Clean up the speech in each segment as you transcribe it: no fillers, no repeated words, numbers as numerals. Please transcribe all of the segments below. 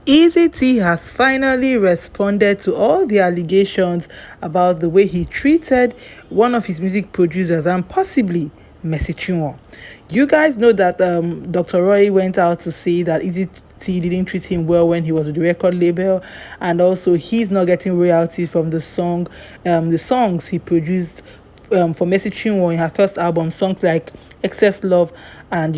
Eezeetee has finally responded to all the allegations about the way he treated one of his music producers and possibly Mercy Chinwo. You guys know that Dr. Roy went out to say that Eezeetee didn't treat him well when he was with the record label, and also he's not getting royalties from the songs he produced for Mercy Chinwo in her first album, songs like Excess Love and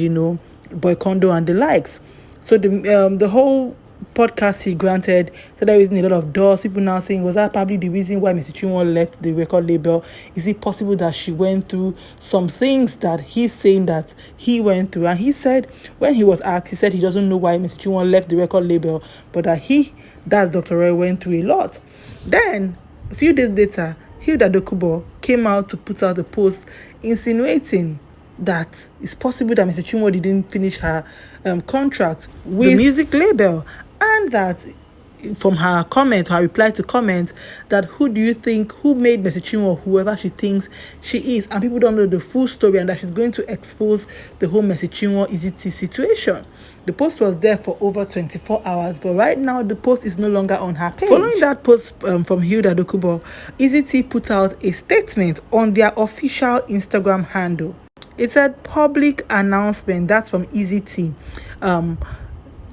Boy Kondo and the likes. So the whole podcast he granted started raising a lot of doors. People now saying, was that probably the reason why Mr. Chinwo left the record label? Is it possible that she went through some things that he's saying that he went through? And he said, when he was asked, he said he doesn't know why Mr. Chinwo left the record label, but that's Dr. Roy, went through a lot. Then, a few days later, Hilda Dokubo came out to put out a post insinuating that it's possible that Mr. Chinwo didn't finish her contract with the music label, and that from her reply to comment, that who made Mr. Chinwo whoever she thinks she is, and people don't know the full story, and that she's going to expose the whole Mr. Chinwo Eezeetee situation. The post was there for over 24 hours, but right now the post is no longer on her page. Following that post from Hilda Dokubo, Eezeetee put out a statement on their official Instagram handle. It said, public announcement, that's from Eezeetee.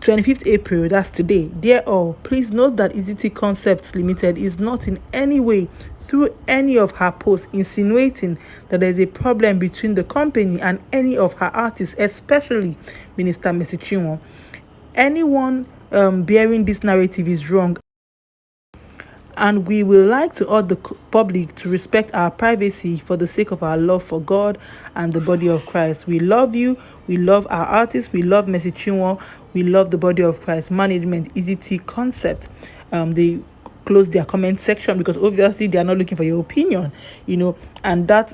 25th April, that's today. Dear all, please note that Eezeetee Concepts Limited is not in any way through any of her posts insinuating that there is a problem between the company and any of her artists, especially Minister Mercy Chinwo. Anyone bearing this narrative is wrong, and we would like to urge the public to respect our privacy for the sake of our love for God and the body of Christ. We love you. We love our artists. We love Mercy Chinwo. We love the body of Christ. Management, Eezeetee Concept. They closed their comment section because obviously they are not looking for your opinion, and that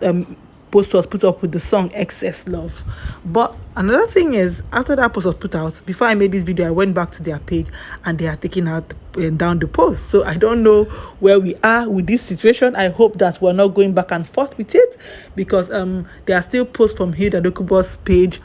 post was put up with the song Excess Love. But another thing is, after that post was put out, before I made this video, I went back to their page and they are taking out down the post. So I don't know where we are with this situation. I hope that we're not going back and forth with it, because there are still posts from Hilda Dokubo's page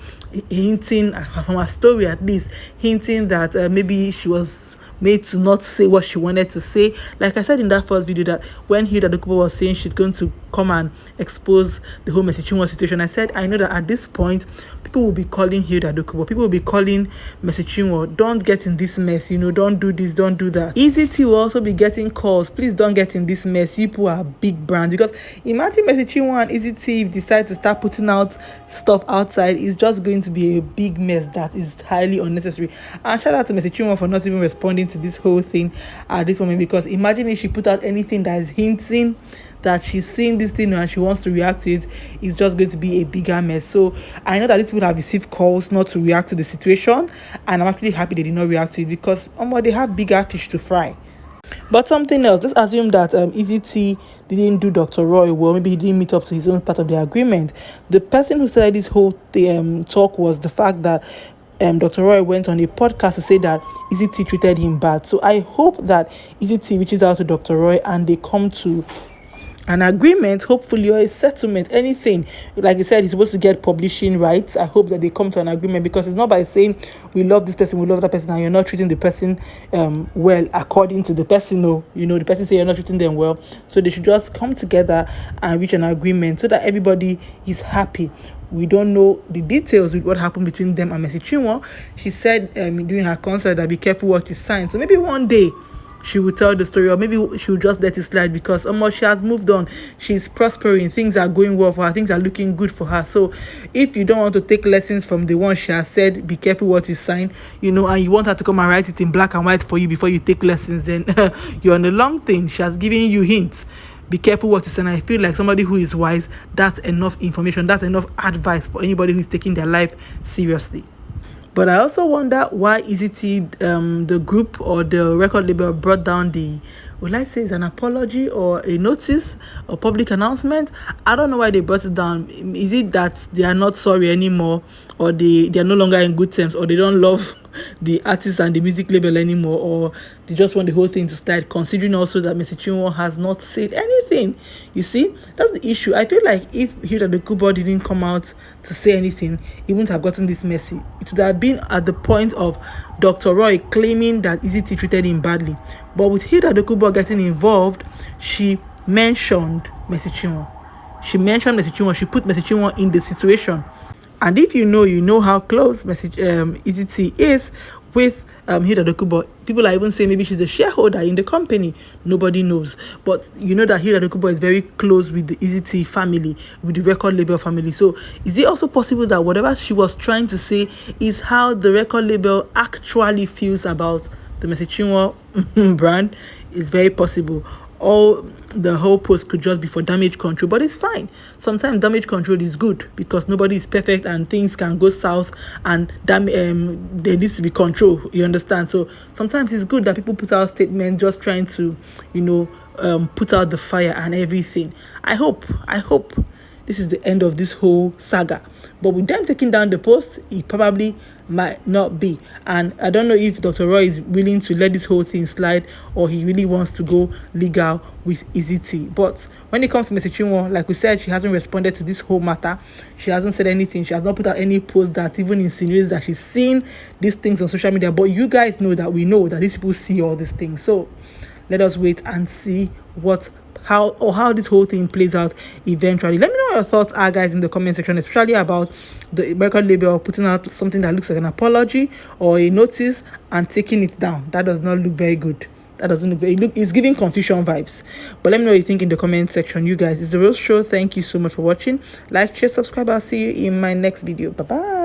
hinting, from her story at least, hinting that maybe she was made to not say what she wanted to say. Like I said in that first video, that when Hilda Dokubo was saying she's going to come and expose the whole Mercy Chinwo situation, I said I know that at this point people will be calling Hilda Dokubo, people will be calling Mercy Chinwo, don't get in this mess, don't do this, don't do that. Eezeetee will also be getting calls, please don't get in this mess, you people are big brands. Because imagine Mercy Chinwo and Eezeetee decide to start putting out stuff outside, it's just going to be a big mess that is highly unnecessary. And shout out to Mercy Chinwo for not even responding to this whole thing at this moment, because imagine if she put out anything that is hinting that she's seeing this thing and she wants to react to it, it's just going to be a bigger mess. So I know that these people have received calls not to react to the situation, and I'm actually happy they did not react to it, because they have bigger fish to fry. But something else, let's assume that Eezeetee didn't do Dr. Roy well, maybe he didn't meet up to his own part of the agreement. The person who started this whole talk was the fact that Dr. Roy went on a podcast to say that Eezeetee treated him bad. So I hope that Eezeetee reaches out to Dr. Roy and they come to an agreement, hopefully, or a settlement, anything. Like I said, he's supposed to get publishing rights. I hope that they come to an agreement, because it's not by saying we love this person, we love that person, and you're not treating the person well according to the person. No, the person say you're not treating them well. So they should just come together and reach an agreement so that everybody is happy. We don't know the details with what happened between them and Mercy Chinwo. She said during her concert that be careful what you sign. So maybe one day she will tell the story, or maybe she will just let it slide, because she has moved on. She's prospering. Things are going well for her. Things are looking good for her. So if you don't want to take lessons from the one she has said, be careful what you sign, and you want her to come and write it in black and white for you before you take lessons, then you're on the long thing. She has given you hints. Be careful what you say. And I feel like somebody who is wise, that's enough information, that's enough advice for anybody who is taking their life seriously. But I also wonder why Eezeetee, the group or the record label, brought down would I say it's an apology or a notice or public announcement? I don't know why they brought it down. Is it that they are not sorry anymore, or they are no longer in good terms, or they don't love the artist and the music label anymore, or they just want the whole thing to start, considering also that Mr. Chinwo has not said anything. You see, that's the issue. I feel like if Hilda the Kubo didn't come out to say anything, it wouldn't have gotten this messy. It would have been at the point of Dr. Roy claiming that Eezeetee treated him badly. But with Hilda the Kubo getting involved, she mentioned Mercy Chinwo. She put Mercy Chinwo in the situation. And if you know how close Eezeetee is with Hilda Dokubo. People are even saying maybe she's a shareholder in the company. Nobody knows. But you know that Hilda Dokubo is very close with the Eezeetee family, with the record label family. So is it also possible that whatever she was trying to say is how the record label actually feels about the Mercy Chinwo brand? Is very possible. All the whole post could just be for damage control, but it's fine. Sometimes damage control is good because nobody is perfect and things can go south, and there needs to be control, you understand? So sometimes it's good that people put out statements just trying to put out the fire and everything. I hope this is the end of this whole saga. But with them taking down the post, it probably might not be. And I don't know if Dr. Roy is willing to let this whole thing slide, or he really wants to go legal with Eezeetee. But when it comes to Mercy Chinwo, like we said, she hasn't responded to this whole matter. She hasn't said anything. She has not put out any post that even insinuates that she's seen these things on social media. But you guys know that we know that these people see all these things. So let us wait and see how this whole thing plays out eventually. Let me know what your thoughts are, guys, in the comment section, especially about the record label putting out something that looks like an apology or a notice and taking it down. That does not look very good. That doesn't look very it's giving confusion vibes. But let me know what you think in the comment section. You guys, it's The Real Show. Thank you so much for watching. Like, share, subscribe. I'll see you in my next video. Bye bye.